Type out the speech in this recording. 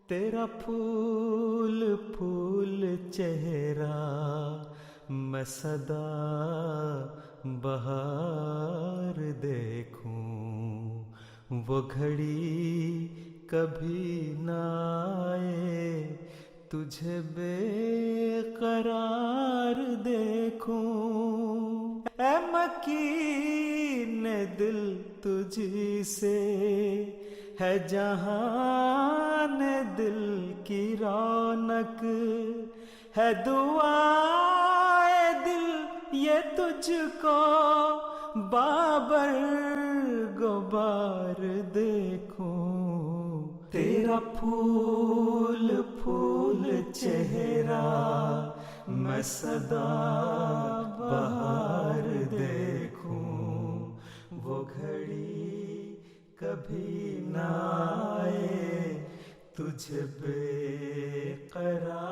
تیرا پھول پھول چہرہ میں سدا بہار دیکھوں، وہ گھڑی کبھی نہ آئے تجھے بے قرار دیکھوں۔ اے مکین دل تجھی سے ہے جہان دل کی رونق، ہے دعائے دل یہ تجھ کو بابر غبار دیکھوں۔ تیرا پھول پھول چہرہ میں سدا بہار دیکھوں، وہ گھڑی کبھی نہ آئے تجھ بے قرار